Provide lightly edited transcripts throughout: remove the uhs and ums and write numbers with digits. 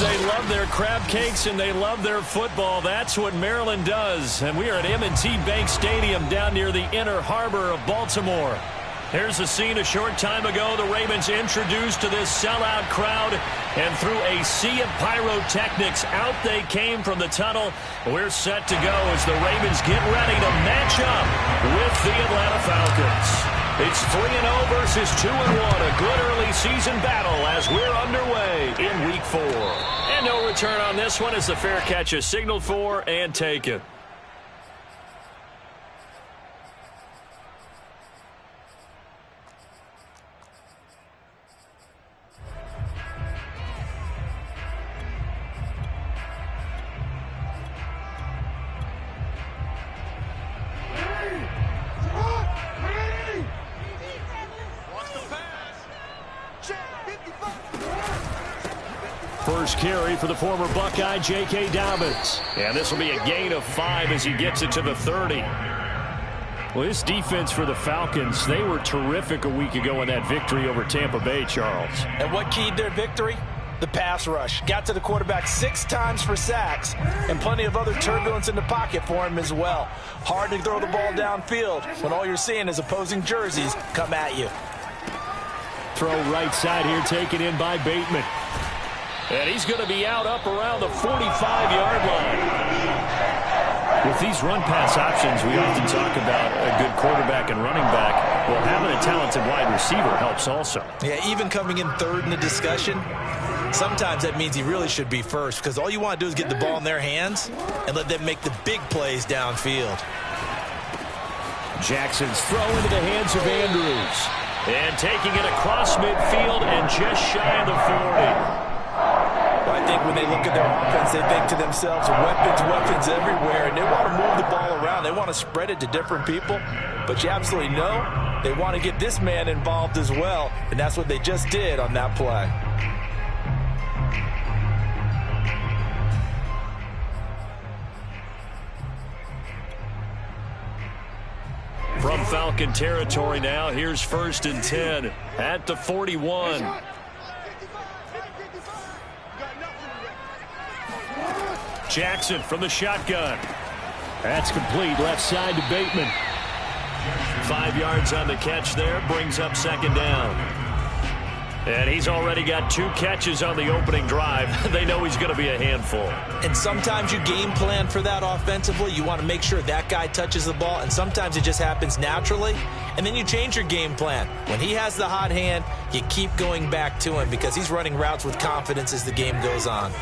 they love their crab cakes and they love their football. That's what Maryland does. And we are at M&T Bank Stadium down near the Inner Harbor of Baltimore. Here's the scene a short time ago. The Ravens introduced to this sellout crowd, and through a sea of pyrotechnics, out they came from the tunnel. We're set to go as the Ravens get ready to match up with the Atlanta Falcons. It's 3-0 versus 2-1. A good early season battle as we're underway in Week 4. And no return on this one as the fair catch is signaled for and taken. First carry for the former Buckeye, J.K. Dobbins. And this will be a gain of 5 as he gets it to the 30. Well, this defense for the Falcons, they were terrific a week ago in that victory over Tampa Bay, Charles. And what keyed their victory? The pass rush. Got to the quarterback 6 times for sacks, and plenty of other turbulence in the pocket for him as well. Hard to throw the ball downfield when all you're seeing is opposing jerseys come at you. Throw right side here, taken in by Bateman. And he's going to be out up around the 45-yard line. With these run-pass options, we often talk about a good quarterback and running back. Well, having a talented wide receiver helps also. Yeah, even coming in third in the discussion, sometimes that means he really should be first, because all you want to do is get the ball in their hands and let them make the big plays downfield. Jackson's throw into the hands of Andrews. And taking it across midfield and just shy of the 40. I think when they look at their offense, they think to themselves, weapons everywhere, and they want to move the ball around. They want to spread it to different people, but you absolutely know they want to get this man involved as well, and that's what they just did on that play. From Falcon territory now, here's 1st and 10 at the 41. Jackson from the shotgun. That's complete, left side to Bateman. 5 yards on the catch there, brings up 2nd down. And he's already got 2 catches on the opening drive. They know he's going to be a handful. And sometimes you game plan for that offensively. You want to make sure that guy touches the ball, and sometimes it just happens naturally. And then you change your game plan. When he has the hot hand, you keep going back to him because he's running routes with confidence as the game goes on.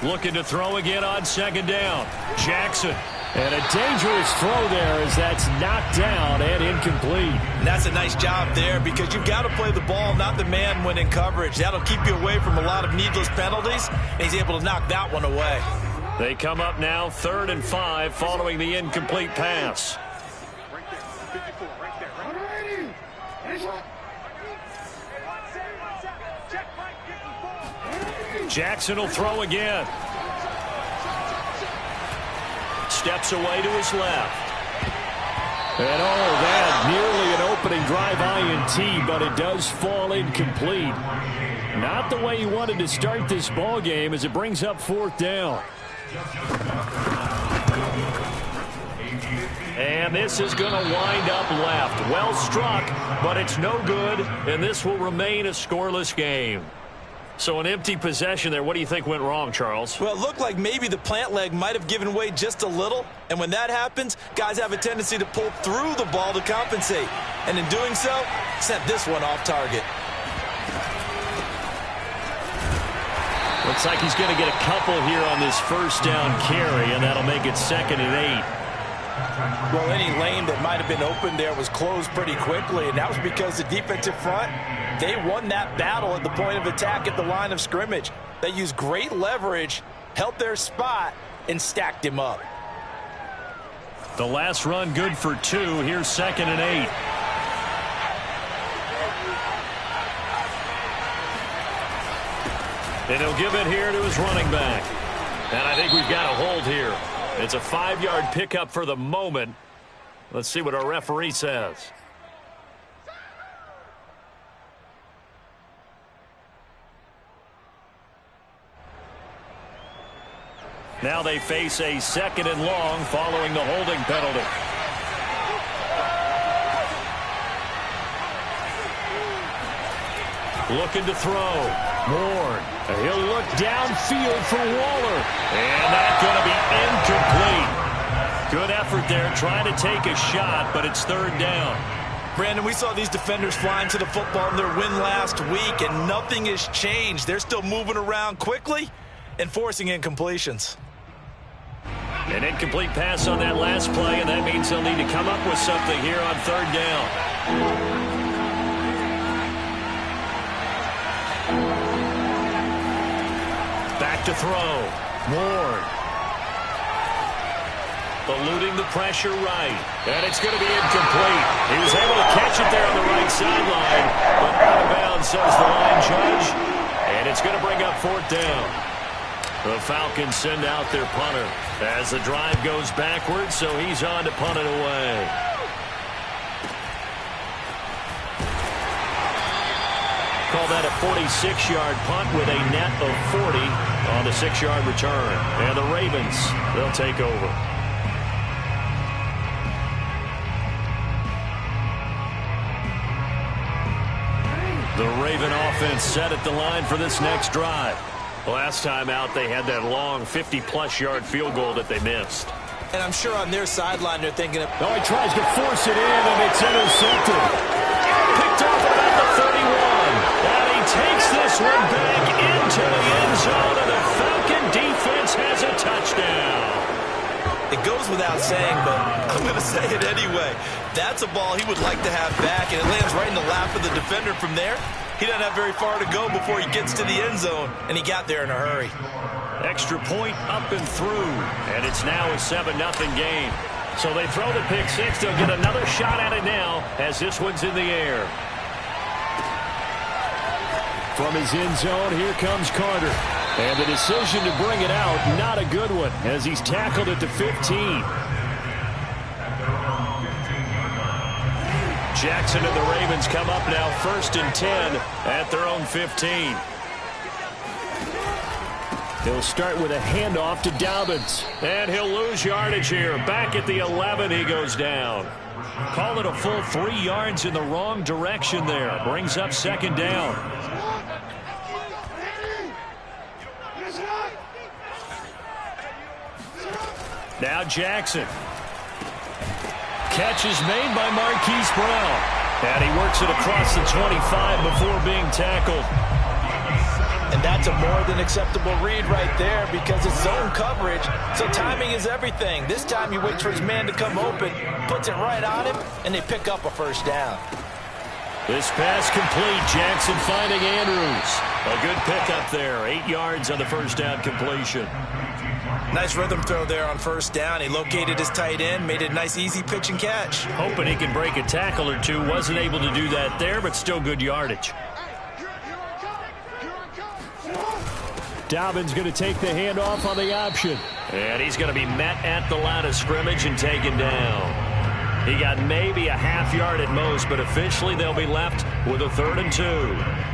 Looking to throw again on 2nd down. Jackson. And a dangerous throw there as that's knocked down and incomplete. And that's a nice job there because you've got to play the ball, not the man when in coverage. That'll keep you away from a lot of needless penalties, and he's able to knock that one away. They come up now 3rd and 5 following the incomplete pass. Jackson will throw again. Steps away to his left. And that nearly an opening drive INT, but it does fall incomplete. Not the way he wanted to start this ball game as it brings up 4th down. And this is going to wind up left. Well struck, but it's no good, and this will remain a scoreless game. So an empty possession there. What do you think went wrong, Charles? Well, it looked like maybe the plant leg might have given way just a little. And when that happens, guys have a tendency to pull through the ball to compensate. And in doing so, sent this one off target. Looks like he's going to get a couple here on this 1st down carry, and that'll make it 2nd and 8. Well, any lane that might have been open there was closed pretty quickly, and that was because the defensive front, they won that battle at the point of attack at the line of scrimmage. They used great leverage, held their spot, and stacked him up. The last run good for 2. Here's 2nd and 8. And he'll give it here to his running back. And I think we've got a hold here. It's a 5-yard pickup for the moment. Let's see what our referee says. Now they face a 2nd and long following the holding penalty. Looking to throw. Ward. He'll look downfield for Waller. And that's going to be incomplete. Good effort there trying to take a shot, but it's 3rd down. Brandon, we saw these defenders flying to the football in their win last week, and nothing has changed. They're still moving around quickly and forcing incompletions. An incomplete pass on that last play, and that means they'll need to come up with something here on 3rd down. Back to throw. Ward. Eluding the pressure right. And it's going to be incomplete. He was able to catch it there on the right sideline, but out of bounds, says the line judge. And it's going to bring up 4th down. The Falcons send out their punter as the drive goes backwards, so he's on to punt it away. Call that a 46-yard punt with a net of 40 on the 6-yard return. And the Ravens, they'll take over. The Raven offense set at the line for this next drive. Last time out, they had that long 50-plus yard field goal that they missed. And I'm sure on their sideline they're thinking, oh, he tries to force it in, and it's intercepted. Picked off about the 31. And he takes this one back into the end zone, and the Falcon defense has a touchdown. It goes without saying, but I'm going to say it anyway. That's a ball he would like to have back, and it lands right in the lap of the defender from there. He doesn't have very far to go before he gets to the end zone, and he got there in a hurry. Extra point up and through, and it's now a 7-0 game. So they throw the pick six. They'll get another shot at it now as this one's in the air. From his end zone, here comes Carter. And the decision to bring it out, not a good one, as he's tackled at the 15. Jackson and the Ravens come up now 1st and 10 at their own 15. He'll start with a handoff to Dobbins. And he'll lose yardage here. Back at the 11, he goes down. Call it a full 3 yards in the wrong direction there. Brings up 2nd down. Now Jackson. Catch is made by Marquise Brown. And he works it across the 25 before being tackled. And that's a more than acceptable read right there because it's zone coverage, so timing is everything. This time he waits for his man to come open, puts it right on him, and they pick up a 1st down. This pass complete. Jackson finding Andrews. A good pickup there. 8 yards on the 1st down completion. Nice rhythm throw there on 1st down. He located his tight end, made it a nice easy pitch and catch. Hoping he can break a tackle or two. Wasn't able to do that there, but still good yardage. Dobbins going to take the handoff on the option. And he's going to be met at the line of scrimmage and taken down. He got maybe a half yard at most, but officially they'll be left with a 3rd and 2.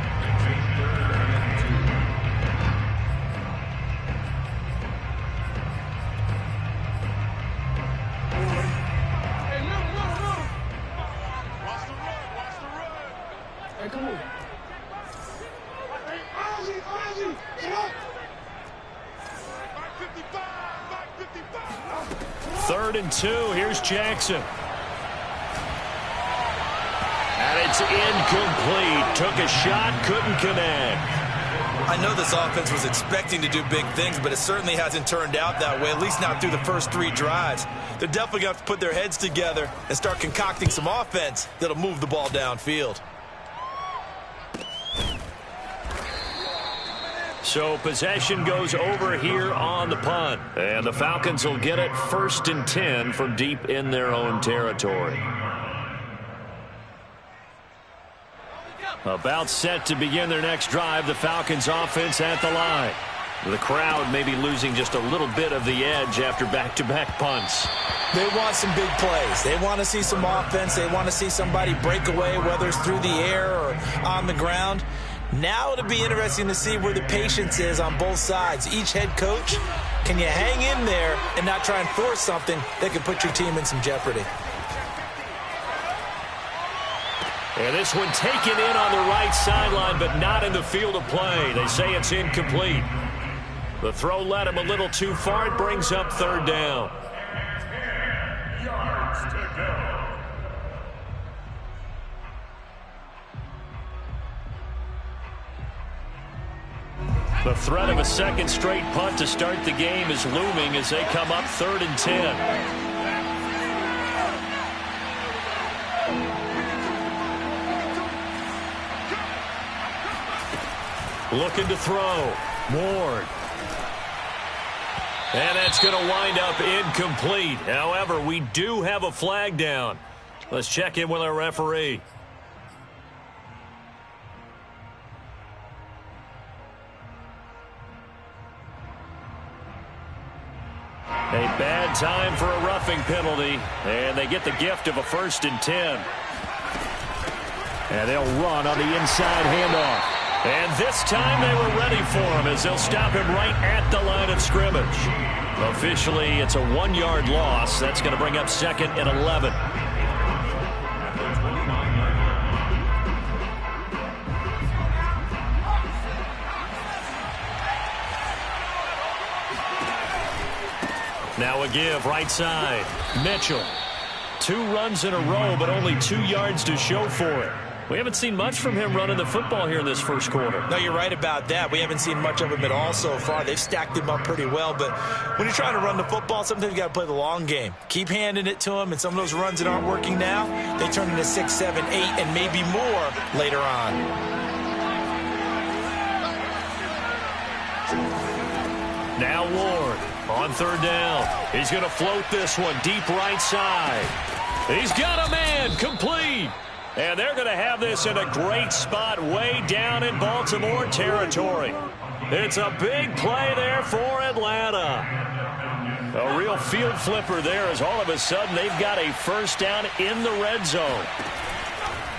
Third and 2. Here's Jackson. And it's incomplete. Took a shot, couldn't connect. I know this offense was expecting to do big things, but it certainly hasn't turned out that way, at least not through the first 3 drives. They're definitely going to have to put their heads together and start concocting some offense that'll move the ball downfield. So possession goes over here on the punt. And the Falcons will get it 1st and 10 from deep in their own territory. About set to begin their next drive, the Falcons offense at the line. The crowd may be losing just a little bit of the edge after back-to-back punts. They want some big plays. They want to see some offense. They want to see somebody break away, whether it's through the air or on the ground. Now it'll be interesting to see where the patience is on both sides. Each head coach Can you hang in there and not try and force something that could put your team in some jeopardy? And this one taken in on the right sideline, but not in the field of play. They say it's incomplete. The throw led him a little too far. It brings up third down. Yards to go. The threat of a second straight punt to start the game is looming as they come up 3rd and 10. Looking to throw. Ward. And that's going to wind up incomplete. However, we do have a flag down. Let's check in with our referee. A bad time for a roughing penalty. And they get the gift of a 1st and 10. And they'll run on the inside handoff. And this time they were ready for him as they'll stop him right at the line of scrimmage. Officially, it's a 1-yard loss. That's going to bring up 2nd and 11. Now a give right side. Mitchell. 2 runs in a row, but only 2 yards to show for it. We haven't seen much from him running the football here in this first quarter. No, you're right about that. We haven't seen much of him at all so far. They've stacked him up pretty well, but when you're trying to run the football, sometimes you got to play the long game. Keep handing it to him, and some of those runs that aren't working now, they turn into 6, 7, 8, and maybe more later on. Now Ward on 3rd down. He's going to float this one deep right side. He's got a man, complete. And they're going to have this in a great spot way down in Baltimore territory. It's a big play there for Atlanta. A real field flipper there as all of a sudden they've got a 1st down in the red zone.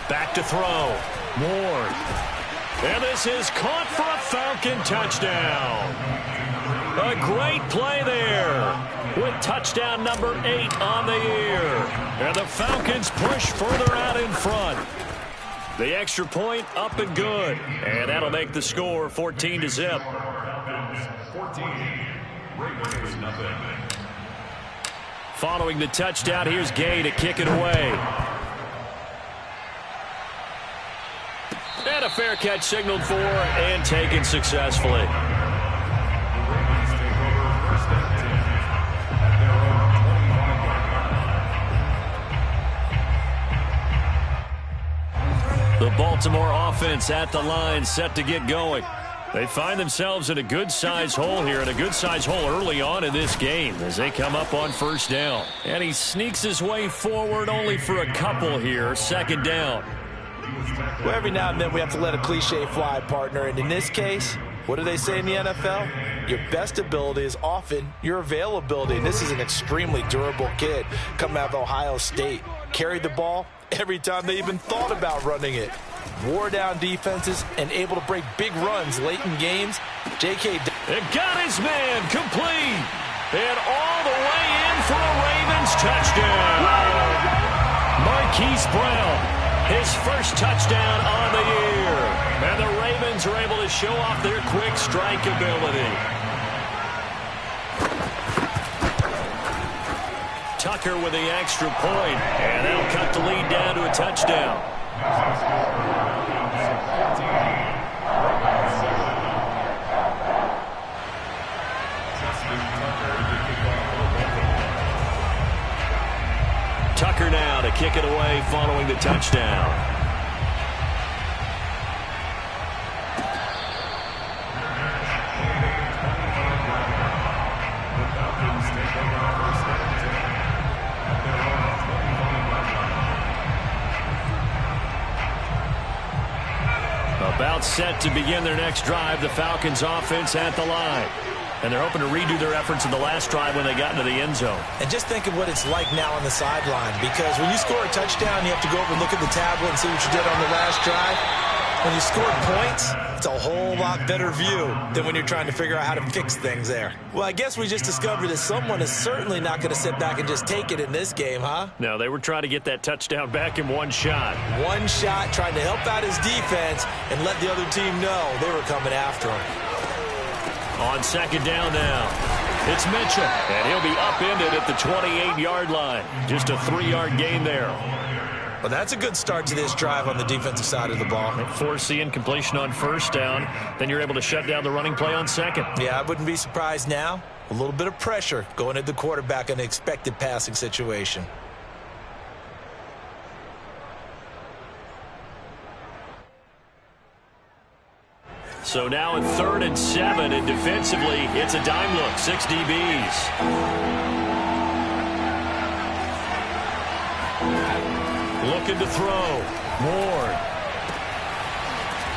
Back to throw. Ward. And this is caught for a Falcon touchdown. A great play there with touchdown number 8 on the year. And the Falcons push further out in front. The extra point up and good. And that'll make the score 14-0. Following the touchdown, here's Gay to kick it away. And a fair catch signaled for and taken successfully. The Baltimore offense at the line, set to get going. They find themselves in a good-sized hole here, and a good-sized hole early on in this game as they come up on 1st down. And he sneaks his way forward only for a couple here, 2nd down. Well, every now and then we have to let a cliche fly, partner. And in this case, what do they say in the NFL? Your best ability is often your availability. And this is an extremely durable kid coming out of Ohio State. Carried the ball every time they even thought about running it. Wore down defenses and able to break big runs late in games. J.K. And got his man complete. And all the way in for a Ravens touchdown. Marquise Brown, his 1st touchdown on the year. And the Ravens are able to show off their quick strike ability. Tucker with the extra point, and that'll cut the lead down to a touchdown. Tucker now to kick it away following the touchdown. About set to begin their next drive, the Falcons offense at the line. And they're hoping to redo their efforts in the last drive when they got into the end zone. And just think of what it's like now on the sideline, because when you score a touchdown, you have to go over and look at the tablet and see what you did on the last drive. When you score points, it's a whole lot better view than when you're trying to figure out how to fix things there. Well, I guess we just discovered that someone is certainly not going to sit back and just take it in this game, huh? No, they were trying to get that touchdown back in one shot. One shot, trying to help out his defense and let the other team know they were coming after him. On second down now, it's Mitchell, and he'll be upended at the 28-yard line. Just a 3-yard gain there. Well, that's a good start to this drive on the defensive side of the ball. Force the incompletion on first down. Then you're able to shut down the running play on second. Yeah, I wouldn't be surprised now. A little bit of pressure going at the quarterback in an expected passing situation. So now at 3rd and 7, and defensively, it's a dime look, 6 DBs. Looking to throw. Ward.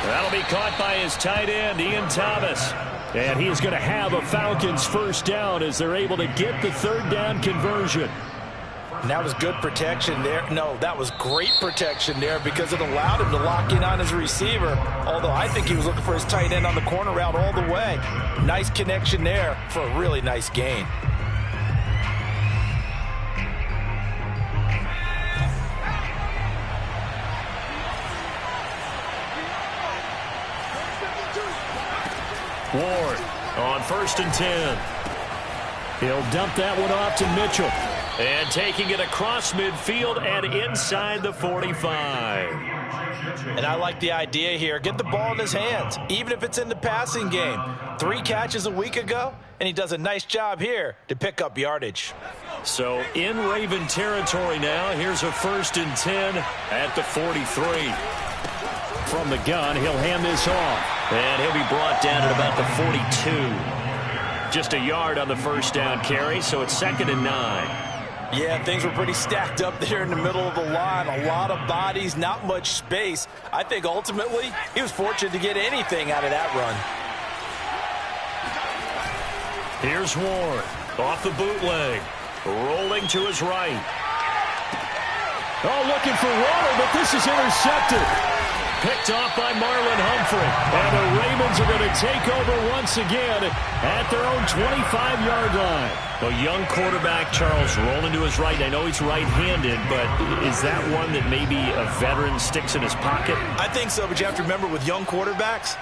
That'll be caught by his tight end, Ian Thomas. And he is going to have a Falcons first down as they're able to get the 3rd down conversion. And that was good protection there. No, that was great protection there because it allowed him to lock in on his receiver. Although I think he was looking for his tight end on the corner route all the way. Nice connection there for a really nice gain. Ward on 1st and 10. He'll dump that one off to Mitchell. And taking it across midfield and inside the 45. And I like the idea here. Get the ball in his hands, even if it's in the passing game. 3 catches a week ago, and he does a nice job here to pick up yardage. So in Raven territory now, here's a 1st and 10 at the 43. From the gun, he'll hand this off. And he'll be brought down at about the 42. Just a yard on the first down carry, so it's 2nd and 9. Yeah, things were pretty stacked up there in the middle of the line. A lot of bodies, not much space. I think ultimately he was fortunate to get anything out of that run. Here's Ward off the bootleg. Rolling to his right. Oh, looking for water, but this is intercepted. Picked off by Marlon Humphrey. And the Ravens are going to take over once again at their own 25-yard line. A young quarterback, Charles, rolling to his right. I know he's right-handed, but is that one that maybe a veteran sticks in his pocket? I think so, but you have to remember with young quarterbacks,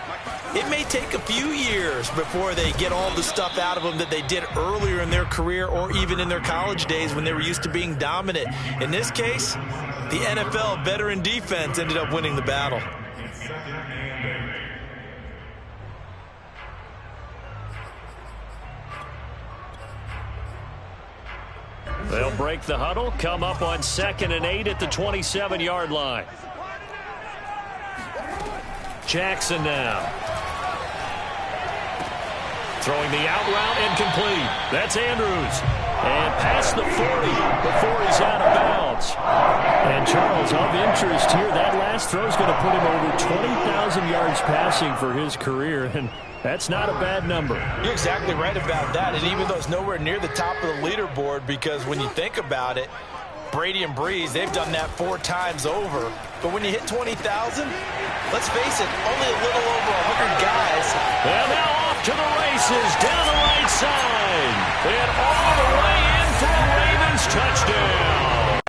it may take a few years before they get all the stuff out of them that they did earlier in their career or even in their college days when they were used to being dominant. In this case, the NFL veteran defense ended up winning the battle. They'll break the huddle, come up on 2nd and 8 at the 27-yard line. Jackson now. Throwing the out route incomplete. That's Andrews. And past the 40 before he's out of bounds. And Charles, of interest here, that last throw is going to put him over 20,000 yards passing for his career. And that's not a bad number. You're exactly right about that. And even though it's nowhere near the top of the leaderboard, because when you think about it, Brady and Breeze, they've done that 4 times over. But when you hit 20,000, let's face it, only a little over 100 guys. And now off to the races, down the right side. And all the way in for a Ravens touchdown.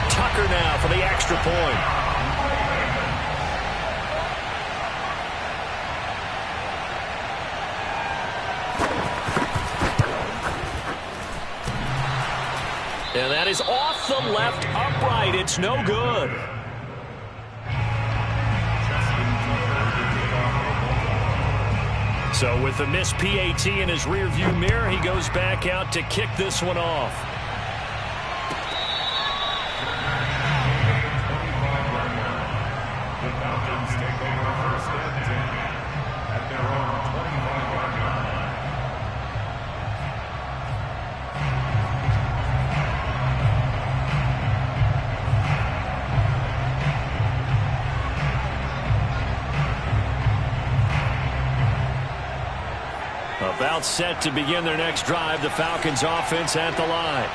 Tucker now for the extra point. And that is off the left upright. It's no good. So with the missed PAT in his rearview mirror, he goes back out to kick this one off. The Falcons take over 1st and 10 at their own 25-yard line. About set to begin their next drive, the Falcons offense at the line.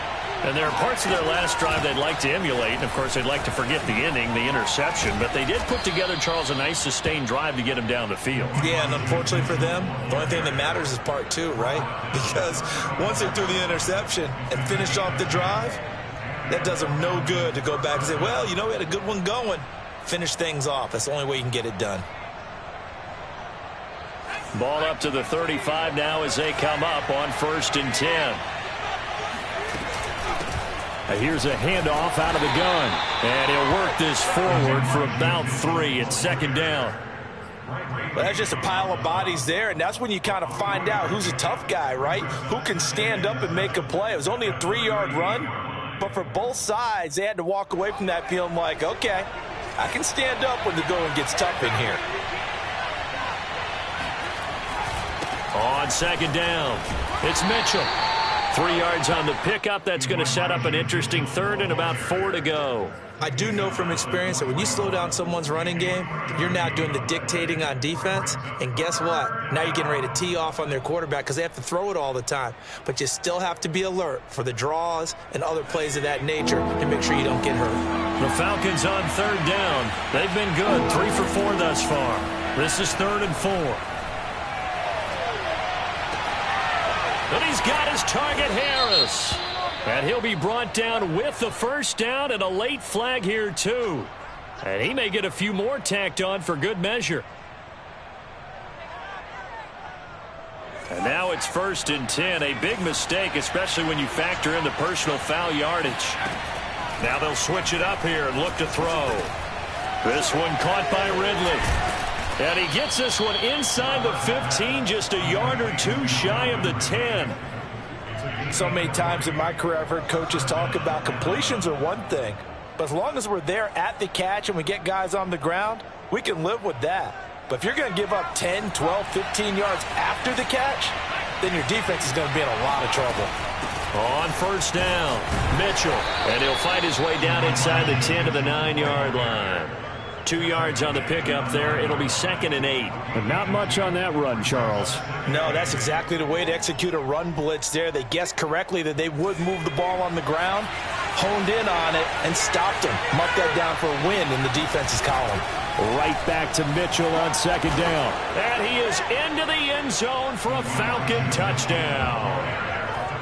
And there are parts of their last drive they'd like to emulate. And, of course, they'd like to forget the inning, the interception. But they did put together, Charles, a nice sustained drive to get him down the field. Yeah, and unfortunately for them, the only thing that matters is part two, right? Because once they threw the interception and finished off the drive, that does them no good to go back and say, well, you know, we had a good one going. Finish things off. That's the only way you can get it done. Ball up to the 35 now as they come up on 1st and 10. Here's a handoff out of the gun. And he'll work this forward for about 3 at 2nd down. Well, that's just a pile of bodies there, and that's when you kind of find out who's a tough guy, right? Who can stand up and make a play. It was only a 3-yard run, but for both sides, they had to walk away from that feeling like, okay, I can stand up when the going gets tough in here. On 2nd down, it's Mitchell. 3 yards on the pickup. That's going to set up an interesting 3rd and about 4 to go. I do know from experience that when you slow down someone's running game, you're now doing the dictating on defense. And guess what? Now you're getting ready to tee off on their quarterback because they have to throw it all the time. But you still have to be alert for the draws and other plays of that nature and make sure you don't get hurt. The Falcons on 3rd down. They've been good, 3 for 4 thus far. This is 3rd and 4. And he's got his target, Harris. And he'll be brought down with the 1st down and a late flag here, too. And he may get a few more tacked on for good measure. And now it's 1st and 10. A big mistake, especially when you factor in the personal foul yardage. Now they'll switch it up here and look to throw. This one caught by Ridley. And he gets this one inside the 15, just a yard or 2 shy of the 10. So many times in my career I've heard coaches talk about completions are one thing, but as long as we're there at the catch and we get guys on the ground, we can live with that. But if you're going to give up 10, 12, 15 yards after the catch, then your defense is going to be in a lot of trouble. On 1st down, Mitchell, and he'll fight his way down inside the 10 to the 9-yard line. 2 yards on the pickup there. It'll be 2nd and 8. But not much on that run, Charles. No, that's exactly the way to execute a run blitz there. They guessed correctly that they would move the ball on the ground, honed in on it, and stopped him. Marked that down for a win in the defense's column. Right back to Mitchell on 2nd down. And he is into the end zone for a Falcon touchdown.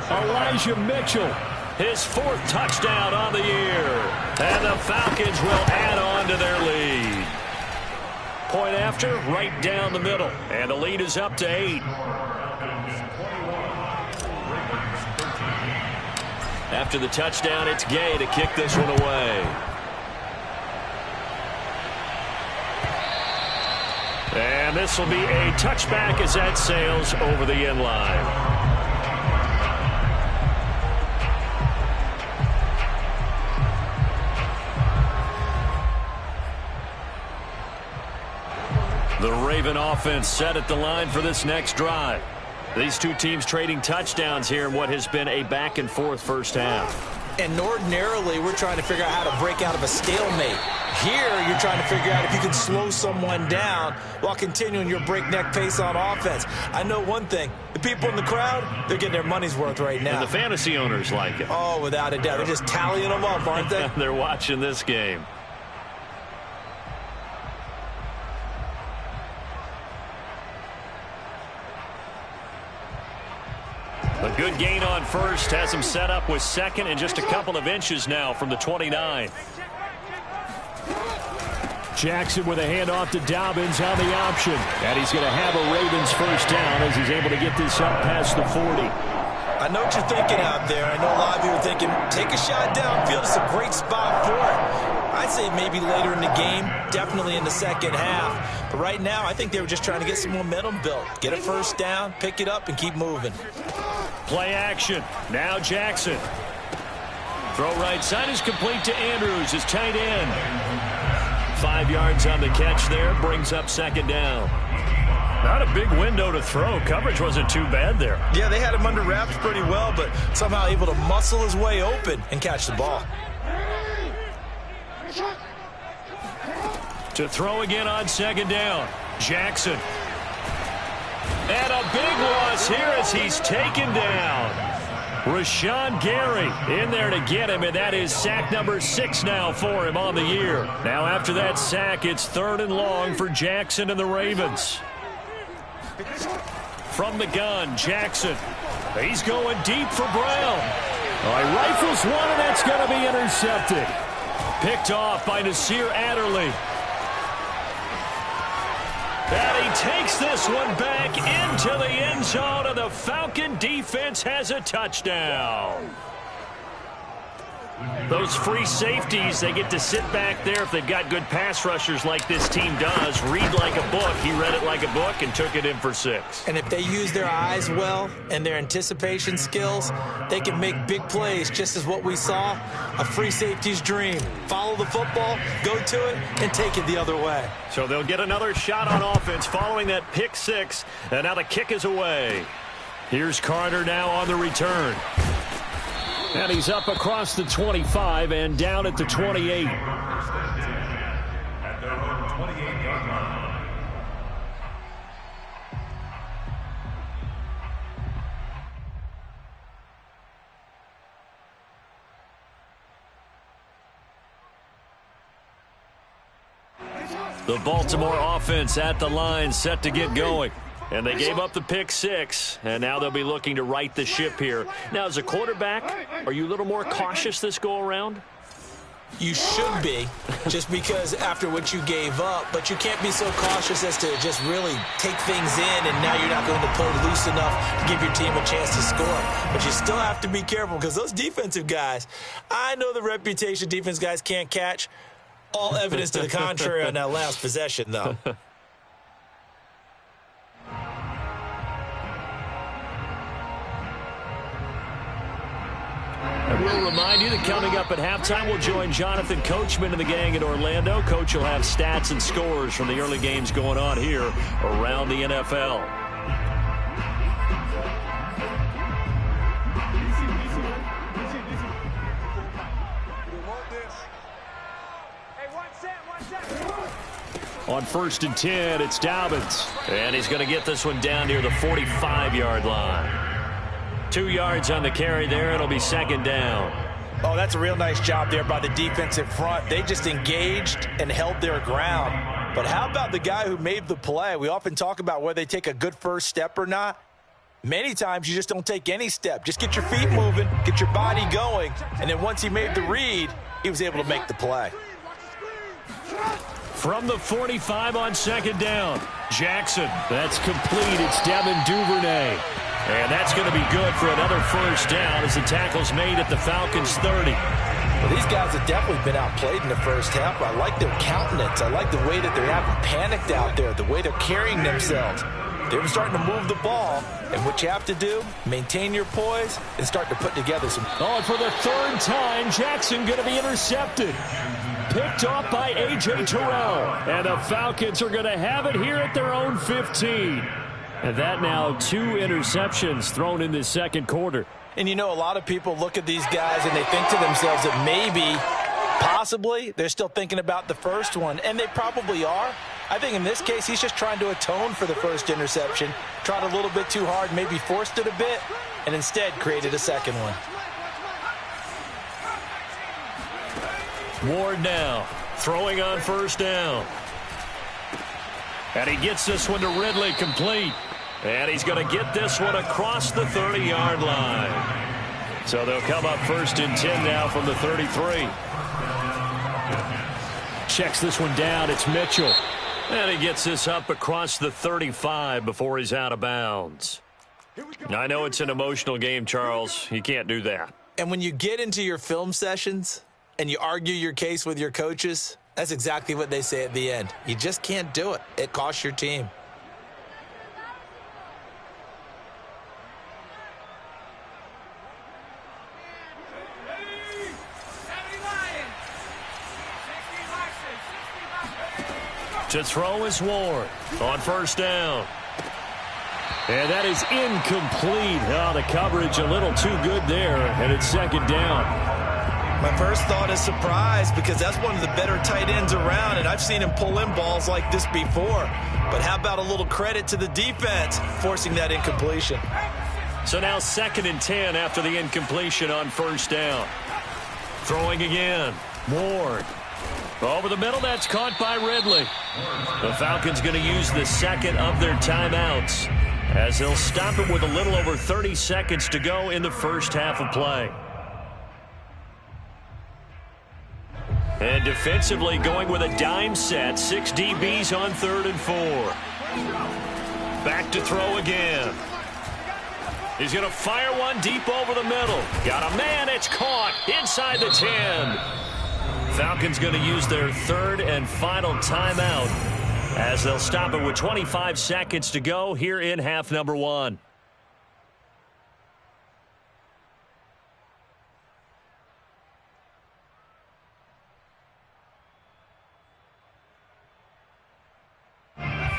Elijah Mitchell, his 4th touchdown on the year. And the Falcons will add on to their lead. Point after, right down the middle. And the lead is up to 8. After the touchdown, it's Gay to kick this one away. And this will be a touchback as that sails over the end line. The Raven offense set at the line for this next drive. These two teams trading touchdowns here in what has been a back-and-forth first half. And ordinarily, we're trying to figure out how to break out of a stalemate. Here, you're trying to figure out if you can slow someone down while continuing your breakneck pace on offense. I know one thing. The people in the crowd, they're getting their money's worth right now. And the fantasy owners like it. Oh, without a doubt. They're just tallying them up, aren't they? They're watching this game. A good gain on first has him set up with 2nd and just a couple of inches now from the 29. Jackson with a handoff to Dobbins on the option. And he's going to have a Ravens first down as he's able to get this up past the 40. I know what you're thinking out there. I know a lot of you are thinking, take a shot downfield. It's a great spot for it. I'd say maybe later in the game, definitely in the second half. But right now, I think they were just trying to get some momentum built. Get a first down, pick it up, and keep moving. Play action. Now Jackson. Throw right side is complete to Andrews, his tight end. 5 yards on the catch there, brings up 2nd down. Not a big window to throw. Coverage wasn't too bad there. Yeah, they had him under wraps pretty well, but somehow able to muscle his way open and catch the ball. To throw again on 2nd down. Jackson. And a big loss here as he's taken down. Rashawn Gary in there to get him, and that is sack number 6 now for him on the year. Now after that sack, it's 3rd and long for Jackson and the Ravens. From the gun, Jackson. He's going deep for Brown. All right, rifles one, and that's going to be intercepted. Picked off by Nasir Adderley. And he takes this one back into the end zone, and the Falcon defense has a touchdown. Those free safeties, they get to sit back there if they've got good pass rushers like this team does. Read like a book. He read it like a book and took it in for 6. And if they use their eyes well and their anticipation skills, they can make big plays, just as what we saw, a free safety's dream. Follow the football, go to it, and take it the other way. So they'll get another shot on offense following that pick 6, and now the kick is away. Here's Carter now on the return. And he's up across the 25 and down at the 28. At their own 28-yard line. The Baltimore offense at the line, set to get going. And they gave up the pick 6, and now they'll be looking to right the ship here. Now, as a quarterback, are you a little more cautious this go-around? You should be, just because after what you gave up, but you can't be so cautious as to just really take things in, and now you're not going to play loose enough to give your team a chance to score. But you still have to be careful, because those defensive guys, I know the reputation defense guys can't catch. All evidence to the contrary on that last possession, though. And we'll remind you that coming up at halftime, we'll join Jonathan Coachman and the gang in Orlando. Coach will have stats and scores from the early games going on here around the NFL. On 1st and 10, it's Dobbins. And he's going to get this one down near the 45-yard line. 2 yards on the carry there. It'll be 2nd down. Oh, that's a real nice job there by the defensive front. They just engaged and held their ground. But how about the guy who made the play? We often talk about whether they take a good first step or not. Many times you just don't take any step. Just get your feet moving, get your body going, and then once he made the read, he was able to make the play. From the 45 on 2nd down, Jackson. That's complete. It's Devin Duvernay. And that's going to be good for another 1st down as the tackle's made at the Falcons 30. Well, these guys have definitely been outplayed in the first half. I like their countenance. I like the way that they haven't panicked out there, the way they're carrying themselves. They're starting to move the ball, and what you have to do, maintain your poise and start to put together some. Oh, and for the 3rd time, Jackson going to be intercepted. Picked off by A.J. Terrell. And the Falcons are going to have it here at their own 15. And that now 2 interceptions thrown in this 2nd quarter. And you know, a lot of people look at these guys and they think to themselves that maybe, possibly, they're still thinking about the first one. And they probably are. I think in this case, he's just trying to atone for the first interception. Tried a little bit too hard, maybe forced it a bit, and instead created a second one. Ward now throwing on 1st down. And he gets this one to Ridley complete. And he's going to get this one across the 30-yard line. So they'll come up 1st and 10 now from the 33. Checks this one down. It's Mitchell. And he gets this up across the 35 before he's out of bounds. I know it's an emotional game, Charles. You can't do that. And when you get into your film sessions and you argue your case with your coaches, that's exactly what they say at the end. You just can't do it. It costs your team. To throw is Ward on 1st down. And that is incomplete. Oh, the coverage a little too good there, and it's 2nd down. My first thought is surprise, because that's one of the better tight ends around, and I've seen him pull in balls like this before. But how about a little credit to the defense forcing that incompletion? So now 2nd and 10 after the incompletion on first down. Throwing again. Ward. Over the middle, that's caught by Ridley. The Falcons going to use the second of their timeouts as they'll stop it with a little over 30 seconds to go in the first half of play. And defensively going with a dime set. 6 DBs on 3rd and 4. Back to throw again. He's going to fire one deep over the middle. Got a man. It's caught inside the 10. Falcons going to use their 3rd and final timeout as they'll stop it with 25 seconds to go here in half number 1.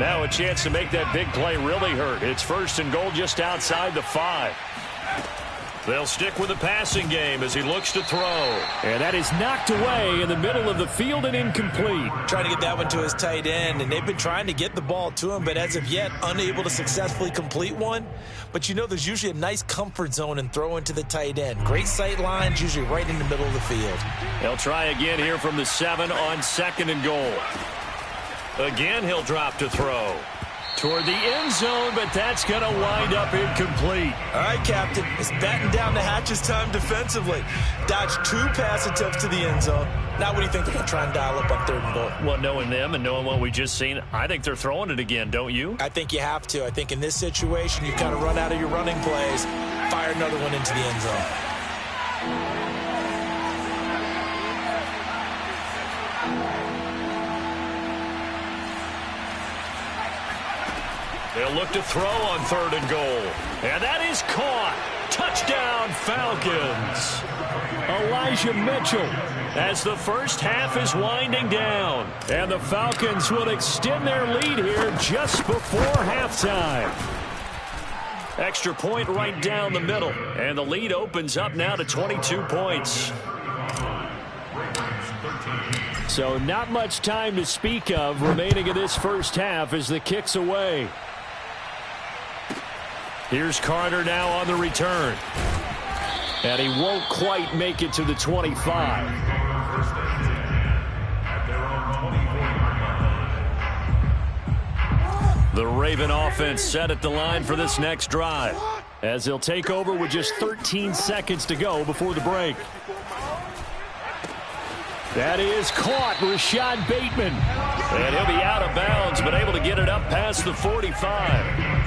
Now a chance to make that big play really hurt. It's 1st and goal just outside the 5. They'll stick with the passing game as he looks to throw. And that is knocked away in the middle of the field and incomplete. Trying to get that one to his tight end, and they've been trying to get the ball to him, but as of yet, unable to successfully complete one. But you know there's usually a nice comfort zone in throwing to the tight end. Great sight lines, usually right in the middle of the field. They'll try again here from the 7 on 2nd and goal. Again, he'll drop to throw. Toward the end zone, but that's going to wind up incomplete. All right, Captain. It's batten down the hatches time defensively. Dodged 2 pass attempts to the end zone. Now what do you think they're going to try and dial up on 3rd and goal? Well, knowing them and knowing what we just seen, I think they're throwing it again, don't you? I think you have to. I think in this situation, you kind of run out of your running plays, fire another one into the end zone. They'll look to throw on 3rd and goal. And that is caught. Touchdown, Falcons. Elijah Mitchell as the first half is winding down. And the Falcons will extend their lead here just before halftime. Extra point right down the middle. And the lead opens up now to 22 points. So not much time to speak of remaining in this first half as the kick's away. Here's Carter now on the return. And he won't quite make it to the 25. The Raven offense set at the line for this next drive as they'll take over with just 13 seconds to go before the break. That is caught, Rashad Bateman. And he'll be out of bounds, but able to get it up past the 45.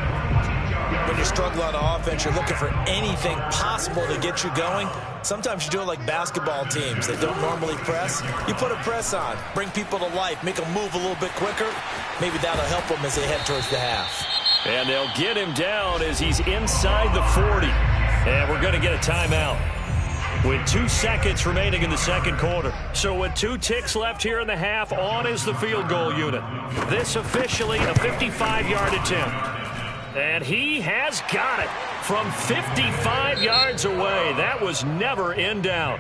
When you struggle on offense, you're looking for anything possible to get you going. Sometimes you do it like basketball teams that don't normally press. You put a press on, bring people to life, make them move a little bit quicker. Maybe that'll help them as they head towards the half. And they'll get him down as he's inside the 40. And we're going to get a timeout with 2 seconds remaining in the second quarter. So with 2 ticks left here in the half, on is the field goal unit. This officially a 55-yard attempt. And he has got it from 55 yards away. That was never in doubt.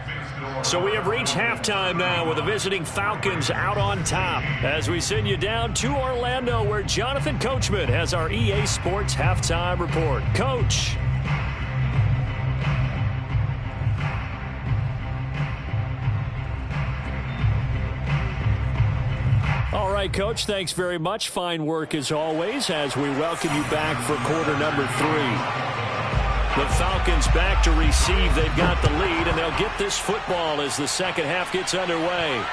So we have reached halftime now with the visiting Falcons out on top as we send you down to Orlando where Jonathan Coachman has our EA Sports halftime report. Coach. All right, Coach, thanks very much. Fine work as always as we welcome you back for quarter number 3. The Falcons back to receive. They've got the lead, and they'll get this football as the second half gets underway.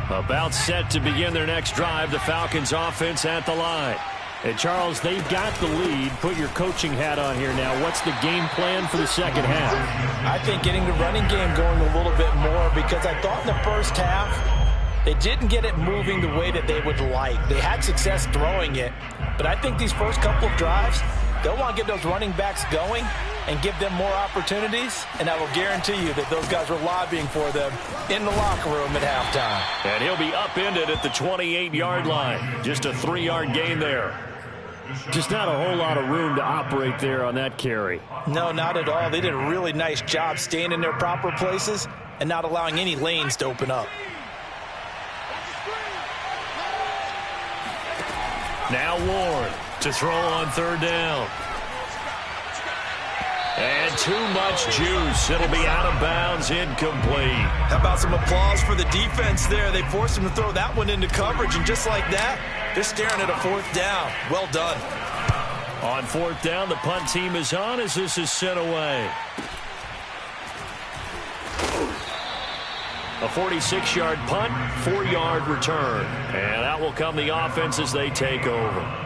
About set to begin their next drive, the Falcons offense at the line. And Charles, they've got the lead. Put your coaching hat on here now. What's the game plan for the second half? I think getting the running game going a little bit more because I thought in the first half they didn't get it moving the way that they would like. They had success throwing it, but I think these first couple of drives, They'll want to get those running backs going and give them more opportunities, and I will guarantee you that those guys were lobbying for them in the locker room at halftime. And he'll be upended at the 28-yard line. Just a 3-yard gain there. Just not a whole lot of room to operate there on that carry. No, not at all. They did a really nice job staying in their proper places and not allowing any lanes to open up. Now Ward to throw on 3rd down. And too much juice. It'll be out of bounds, incomplete. How about some applause for the defense there? They forced him to throw that one into coverage, and just like that, they're staring at a 4th down. Well done. On 4th down, the punt team is on as this is sent away. A 46-yard punt, 4-yard return. And out will come the offense as they take over.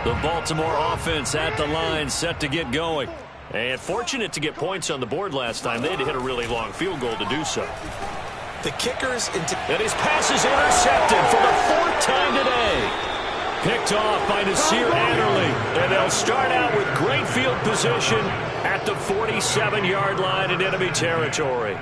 The Baltimore offense at the line, set to get going. And fortunate to get points on the board last time. They had to hit a really long field goal to do so. The kickers into... And his pass is intercepted for the 4th time today. Picked off by Nasir Adderley. And they'll start out with great field position at the 47-yard line in enemy territory.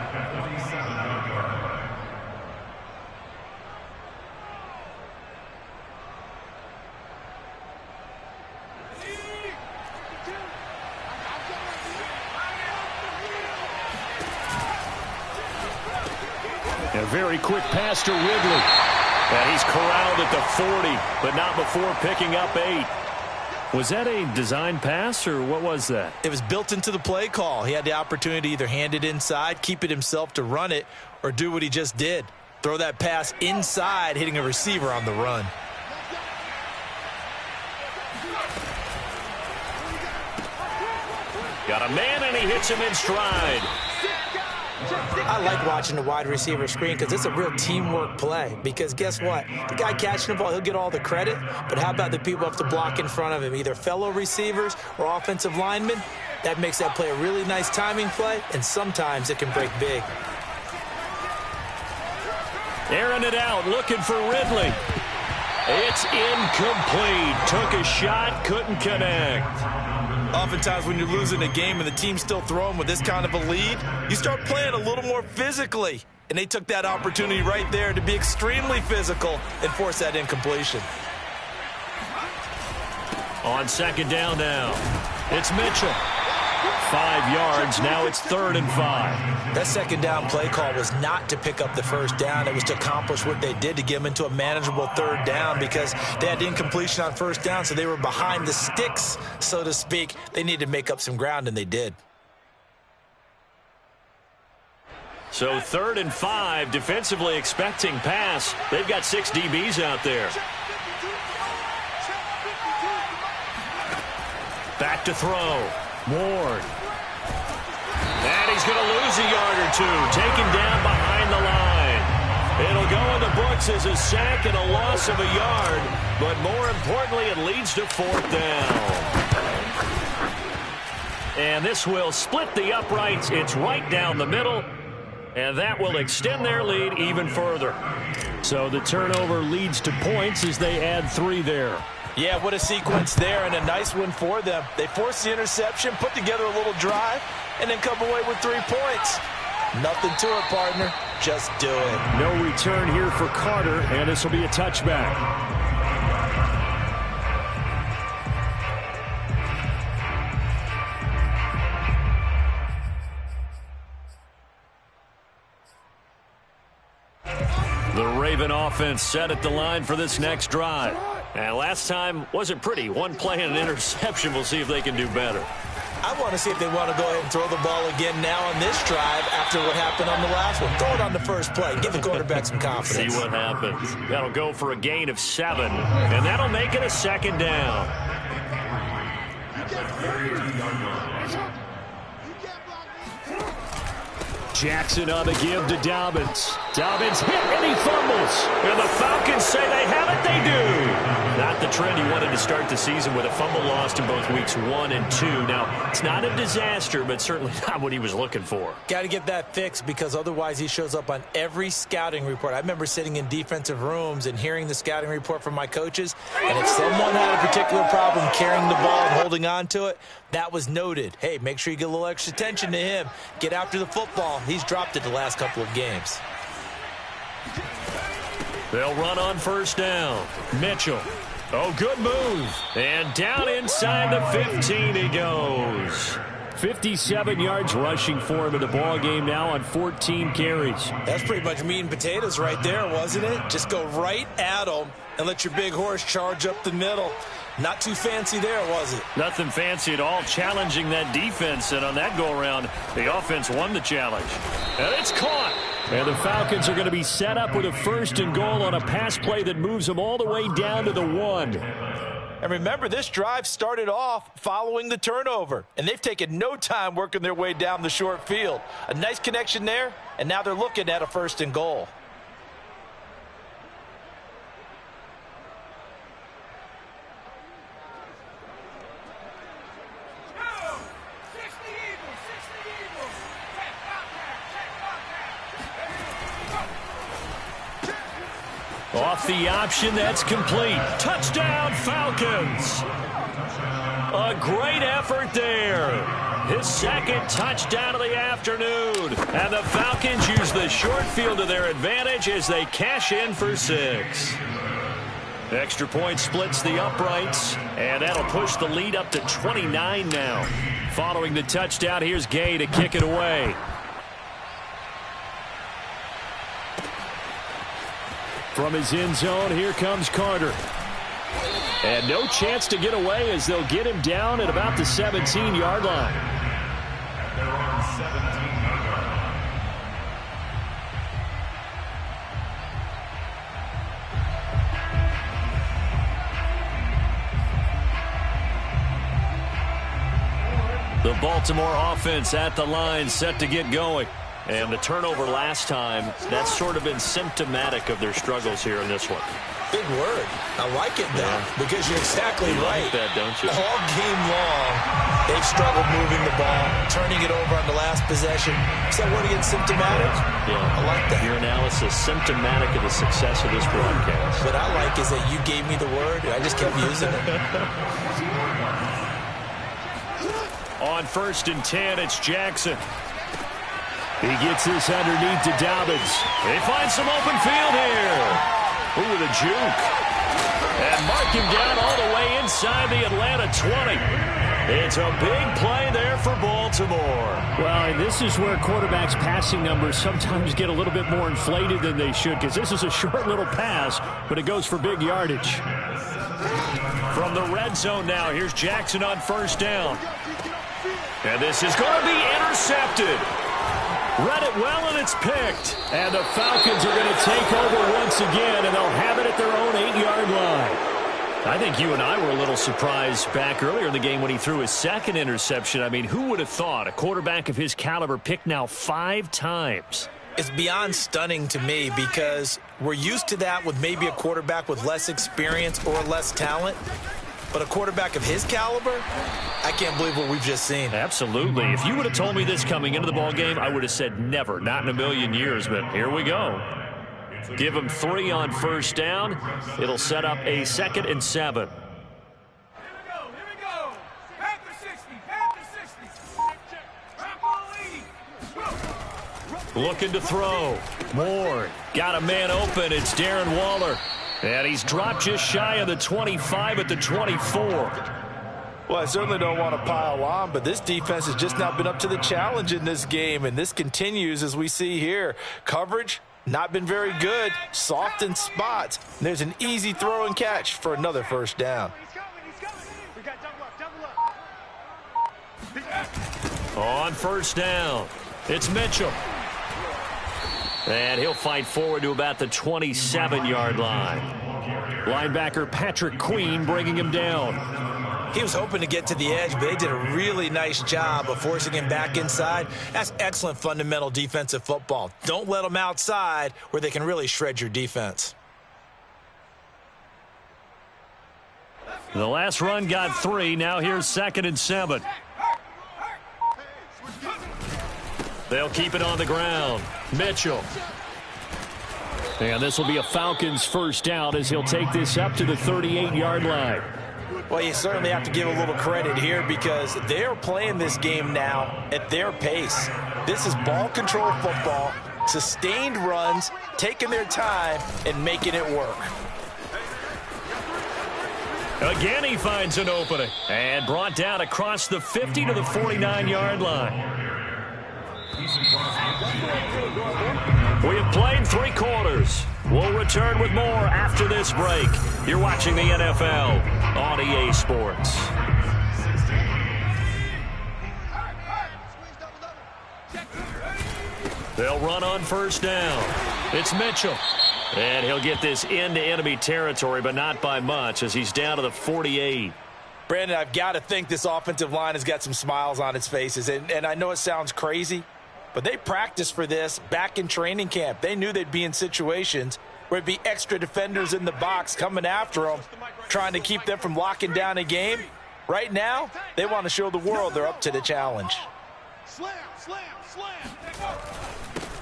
A very quick pass to Ridley. And he's corralled at the 40, but not before picking up 8. Was that a design pass, or what was that? It was built into the play call. He had the opportunity to either hand it inside, keep it himself to run it, or do what he just did. Throw that pass inside, hitting a receiver on the run. Got a man, and he hits him in stride. I like watching the wide receiver screen because it's a real teamwork play. Because guess what? The guy catching the ball, he'll get all the credit. But how about the people who have to block in front of him, either fellow receivers or offensive linemen? That makes that play a really nice timing play, and sometimes it can break big. Airing it out, looking for Ridley. It's incomplete. Took a shot, couldn't connect. Oftentimes when you're losing a game and the team's still throwing with this kind of a lead, you start playing a little more physically. And they took that opportunity right there to be extremely physical and force that incompletion. On 2nd down now, it's Mitchell. 5 yards, now it's 3rd and 5. That 2nd down play call was not to pick up the 1st down. It was to accomplish what they did to get them into a manageable 3rd down because they had incompletion on 1st down, so they were behind the sticks, so to speak. They needed to make up some ground, and they did. So 3rd and 5, defensively expecting pass. They've got 6 DBs out there. Back to throw. Ward. And he's going to lose a yard or 2. Taken down behind the line. It'll go in the books as a sack and a loss of a yard. But more importantly, it leads to 4th down. And this will split the uprights. It's right down the middle. And that will extend their lead even further. So the turnover leads to points as they add 3 there. Yeah, what a sequence there, and a nice one for them. They forced the interception, put together a little drive, and then come away with 3 points. Nothing to it, partner. Just do it. No return here for Carter, and this will be a touchback. The Raven offense set at the line for this next drive. And last time wasn't pretty. 1 play and an interception. We'll see if they can do better. I want to see if they want to go ahead and throw the ball again now on this drive after what happened on the last one. Throw it on the first play. Give the quarterback some confidence. See what happens. That'll go for a gain of 7. And that'll make it a 2nd down. Jackson on the give to Dobbins. Dobbins hit and he fumbles. And the Falcons say they have it. They do. Not the trend he wanted to start the season with a fumble lost in both weeks 1 and 2. Now, it's not a disaster, but certainly not what he was looking for. Got to get that fixed because otherwise he shows up on every scouting report. I remember sitting in defensive rooms and hearing the scouting report from my coaches, and if someone had a particular problem carrying the ball and holding on to it, that was noted. Hey, make sure you get a little extra attention to him. Get after the football. He's dropped it the last couple of games. They'll run on first down. Mitchell. Oh, good move. And down inside the 15 he goes. 57 yards rushing for him in the ball game now on 14 carries. That's pretty much meat and potatoes right there, wasn't it? Just go right at him and let your big horse charge up the middle. Not too fancy there, was it? Nothing fancy at all, challenging that defense. And on that go-around, the offense won the challenge. And it's caught. And the Falcons are going to be set up with a 1st and goal on a pass play that moves them all the way down to the 1. And remember, this drive started off following the turnover. And they've taken no time working their way down the short field. A nice connection there, and now they're looking at a 1st and goal. Off the option, that's complete. Touchdown, Falcons. A great effort there. His 2nd touchdown of the afternoon. And the Falcons use the short field to their advantage as they cash in for 6. Extra point splits the uprights, and that'll push the lead up to 29 now. Following the touchdown, here's Gay to kick it away. From his end zone, here comes Carter. And no chance to get away as they'll get him down at about the 17-yard line. They're on 17-yard line. The Baltimore offense at the line, set to get going. And the turnover last time, that's sort of been symptomatic of their struggles here in this one. Big word. I like it, though, because you're exactly right. Like that, don't you? All game long, they've struggled moving the ball, turning it over on the last possession. Is that word again, symptomatic? Yeah. I like that. Your analysis, symptomatic of the success of this broadcast. What I like is that you gave me the word, and I just kept using it. On 1st and 10, it's Jackson. He gets this underneath to Dobbins. They find some open field here. Ooh, with a juke. And mark him down all the way inside the Atlanta 20. It's a big play there for Baltimore. Well, and this is where quarterbacks' passing numbers sometimes get a little bit more inflated than they should, because this is a short little pass, but it goes for big yardage. From the red zone now, here's Jackson on 1st down. And this is going to be intercepted. Read it well, and it's picked. And the Falcons are going to take over once again, and they'll have it at their own 8-yard line. I think you and I were a little surprised back earlier in the game when he threw his 2nd interception. I mean, who would have thought a quarterback of his caliber picked now 5 times? It's beyond stunning to me because we're used to that with maybe a quarterback with less experience or less talent. But a quarterback of his caliber, I can't believe what we've just seen. Absolutely. If you would have told me this coming into the ball game, I would have said never, not in a million years. But here we go. Give him 3 on 1st down. It'll set up a 2nd and 7. Here we go. Back to 60. Back to 60. Looking to throw. Moore got a man open. It's Darren Waller. And he's dropped just shy of the 25 at the 24. Well, I certainly don't want to pile on, but this defense has just not been up to the challenge in this game, and this continues as we see here. Coverage, not been very good, soft in spots. And there's an easy throw and catch for another 1st down. We got double up. On 1st down, it's Mitchell. And he'll fight forward to about the 27-yard line. Linebacker Patrick Queen bringing him down. He was hoping to get to the edge, but they did a really nice job of forcing him back inside. That's excellent fundamental defensive football. Don't let them outside where they can really shred your defense. The last run got 3. Now here's 2nd and 7. They'll keep it on the ground. Mitchell. And this will be a Falcons first down as he'll take this up to the 38-yard line. Well, you certainly have to give a little credit here because they're playing this game now at their pace. This is ball control football, sustained runs, taking their time, and making it work. Again, he finds an opening and brought down across the 50 to the 49-yard line. We have played 3 quarters. We'll return with more after this break. You're watching the NFL on EA Sports. They'll run on first down. It's Mitchell. And he'll get this into enemy territory, but not by much as he's down to the 48. Brandon, I've got to think this offensive line has got some smiles on its faces. And I know it sounds crazy, but they practiced for this back in training camp. They knew they'd be in situations where there'd be extra defenders in the box coming after them, trying to keep them from locking down a game. Right now, they want to show the world they're up to the challenge. Slam, slam, slam.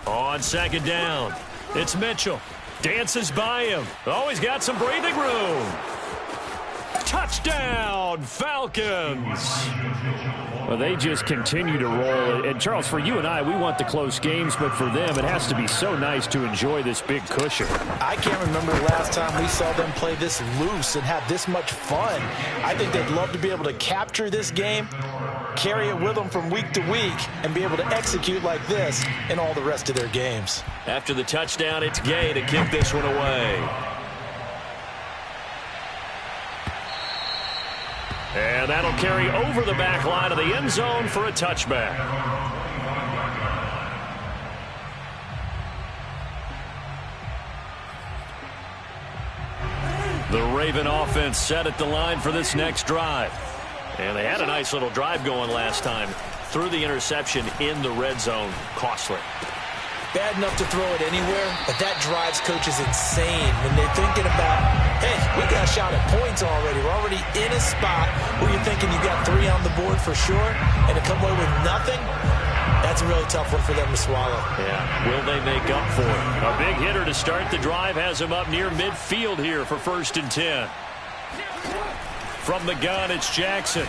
On 2nd down, it's Mitchell. Dances by him. Oh, he's got some breathing room. Touchdown, Falcons. Well, they just continue to roll. And, Charles, for you and I, we want the close games, but for them, it has to be so nice to enjoy this big cushion. I can't remember the last time we saw them play this loose and have this much fun. I think they'd love to be able to capture this game, carry it with them from week to week, and be able to execute like this in all the rest of their games. After the touchdown, it's Gay to kick this one away. And that'll carry over the back line of the end zone for a touchback. The Raven offense set at the line for this next drive. And they had a nice little drive going last time. Threw the interception in the red zone. Costly. Bad enough to throw it anywhere, but that drives coaches insane when they're thinking about, hey, we got a shot at points already. We're already in a spot where you're thinking you got 3 on the board for sure, and to come away with nothing, that's a really tough one for them to swallow. Yeah, will they make up for it? A big hitter to start the drive has him up near midfield here for 1st and 10. From the gun, it's Jackson.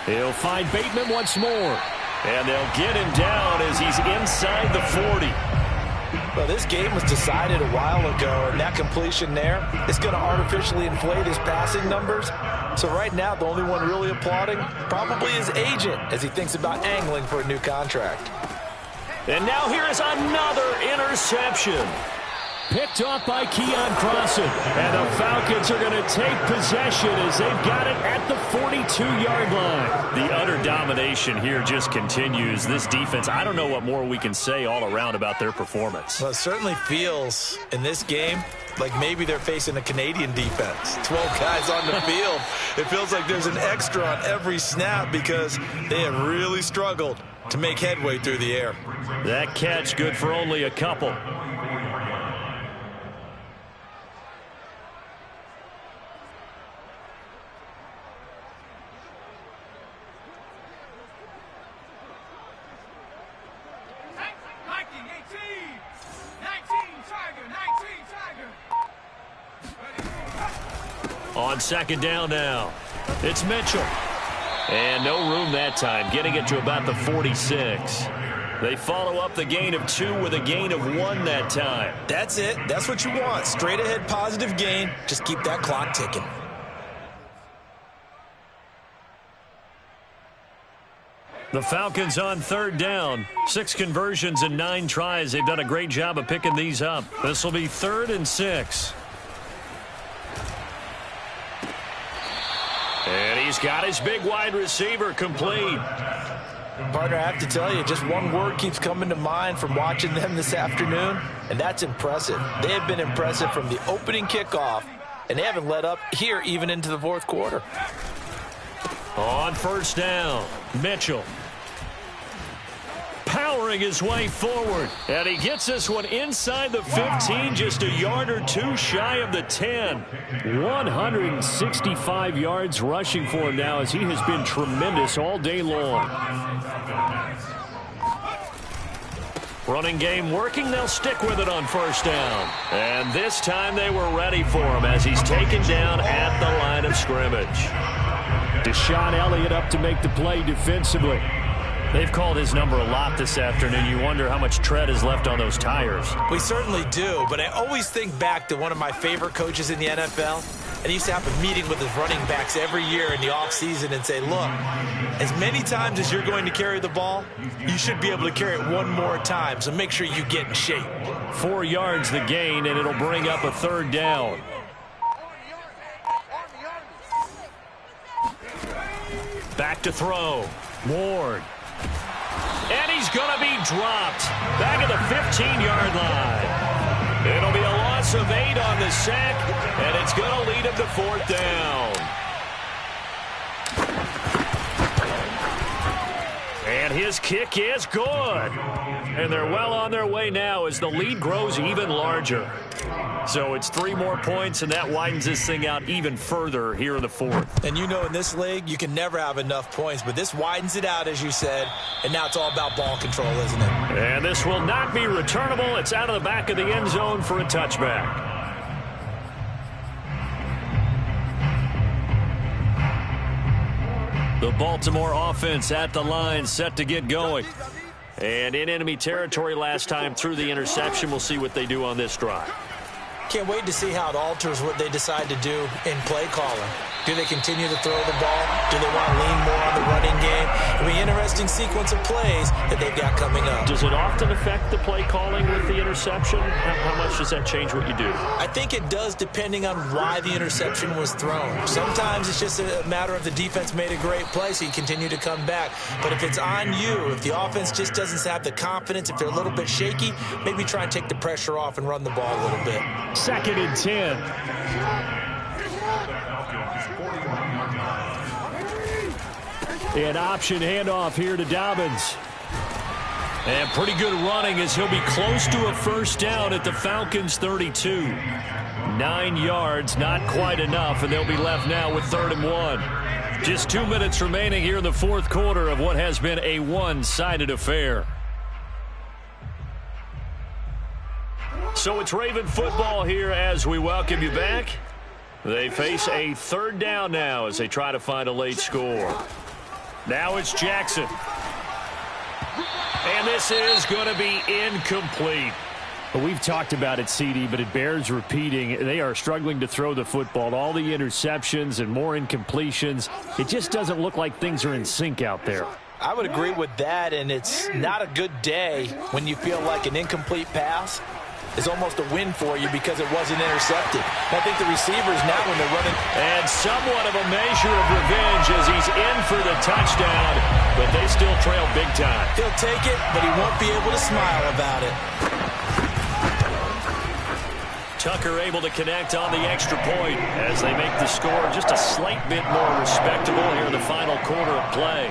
He'll find Bateman once more. And they'll get him down as he's inside the 40. Well, this game was decided a while ago, and that completion there is going to artificially inflate his passing numbers. So right now, the only one really applauding probably his agent as he thinks about angling for a new contract. And now here is another interception. Picked off by Keon Crossan. And the Falcons are going to take possession as they've got it at the 42-yard line. The utter domination here just continues. This defense, I don't know what more we can say all around about their performance. Well, it certainly feels in this game like maybe they're facing a Canadian defense. 12 guys on the field. It feels like there's an extra on every snap because they have really struggled to make headway through the air. That catch good for only a couple. On 2nd down now, it's Mitchell. And no room that time, getting it to about the 46. They follow up the gain of 2 with a gain of 1 that time. That's it. That's what you want. Straight ahead positive gain. Just keep that clock ticking. The Falcons on 3rd down. 6 conversions and 9 tries. They've done a great job of picking these up. This will be 3rd and 6. And he's got his big wide receiver complete. Partner, I have to tell you, just one word keeps coming to mind from watching them this afternoon, and that's impressive. They have been impressive from the opening kickoff and they haven't let up here even into the fourth quarter. On first down, Mitchell powering his way forward, and he gets this one inside the 15, just a yard or two shy of the 10. 165 yards rushing for him now, as he has been tremendous all day long. Running game working. They'll stick with it on first down. And this time they were ready for him as he's taken down at the line of scrimmage. Deshaun Elliott up to make the play defensively. They've called his number a lot this afternoon. You wonder how much tread is left on those tires. We certainly do, but I always think back to one of my favorite coaches in the NFL. And he used to have a meeting with his running backs every year in the offseason and say, look, as many times as you're going to carry the ball, you should be able to carry it one more time, so make sure you get in shape. 4 yards the gain, and it'll bring up a third down. Back to throw. Ward. And he's going to be dropped back at the 15-yard line. It'll be a loss of 8 on the sack, and it's going to lead him to fourth down. And his kick is good. And they're well on their way now as the lead grows even larger. So it's 3 more points, and that widens this thing out even further here in the fourth. And you know, in this league, you can never have enough points, but this widens it out, as you said, and now it's all about ball control, isn't it? And this will not be returnable. It's out of the back of the end zone for a touchback. The Baltimore offense at the line, set to get going. And in enemy territory last time through the interception. We'll see what they do on this drive. Can't wait to see how it alters what they decide to do in play calling. Do they continue to throw the ball? Do they want to lean more on the running game? It'll be an interesting sequence of plays that they've got coming up. Does it often affect the play calling with the interception? How much does that change what you do? I think it does, depending on why the interception was thrown. Sometimes it's just a matter of the defense made a great play, so you continue to come back. But if it's on you, if the offense just doesn't have the confidence, if they're a little bit shaky, maybe try and take the pressure off and run the ball a little bit. 2nd and 10. An option handoff here to Dobbins. And pretty good running as he'll be close to a first down at the Falcons' 32. 9 yards, not quite enough, and they'll be left now with 3rd and 1. Just 2 minutes remaining here in the fourth quarter of what has been a one-sided affair. So it's Raven football here as we welcome you back. They face a 3rd down now as they try to find a late score. Now it's Jackson. And this is going to be incomplete. Well, we've talked about it, CD, but it bears repeating. They are struggling to throw the football. All the interceptions and more incompletions. It just doesn't look like things are in sync out there. I would agree with that, and it's not a good day when you feel like an incomplete pass is almost a win for you because it wasn't intercepted. I think the receivers now, when they're running, and somewhat of a measure of revenge as he's in for the touchdown, but they still trail big time. He'll take it, but he won't be able to smile about it. Tucker able to connect on the extra point as they make the score just a slight bit more respectable here in the final quarter of play.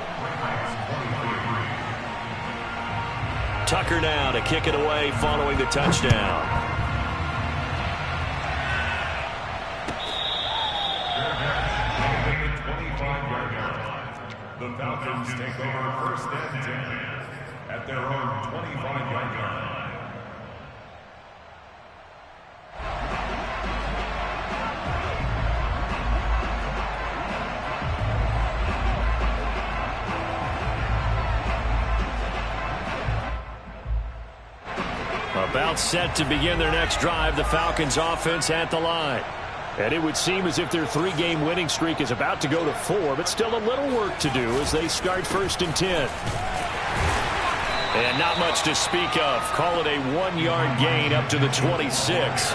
Tucker now to kick it away following the touchdown. The Falcons take over 1st and 10 at their own 25-yard line. About set to begin their next drive, the Falcons offense at the line. And it would seem as if their 3-game winning streak is about to go to 4, but still a little work to do as they start 1st and 10. And not much to speak of. Call it a 1-yard gain up to the 26.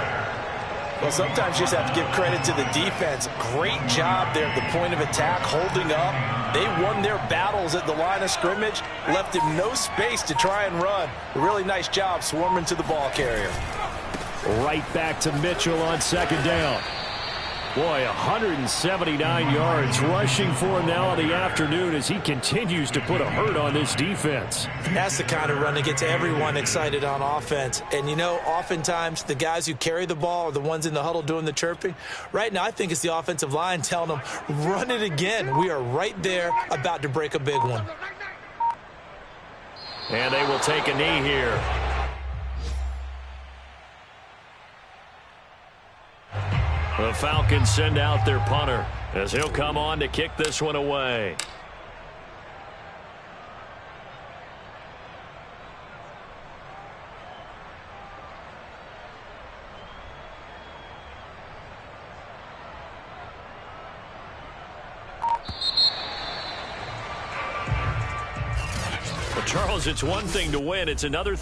Well, sometimes you just have to give credit to the defense. Great job there at the point of attack, holding up. They won their battles at the line of scrimmage, left him no space to try and run. A really nice job swarming to the ball carrier. Right back to Mitchell on 2nd down. Boy, 179 yards rushing for him now in the afternoon as he continues to put a hurt on this defense. That's the kind of run that gets everyone excited on offense. And, you know, oftentimes the guys who carry the ball are the ones in the huddle doing the chirping. Right now, I think it's the offensive line telling them, run it again. We are right there about to break a big one. And they will take a knee here. The Falcons send out their punter as he'll come on to kick this one away. Well, Charles, it's one thing to win. It's another thing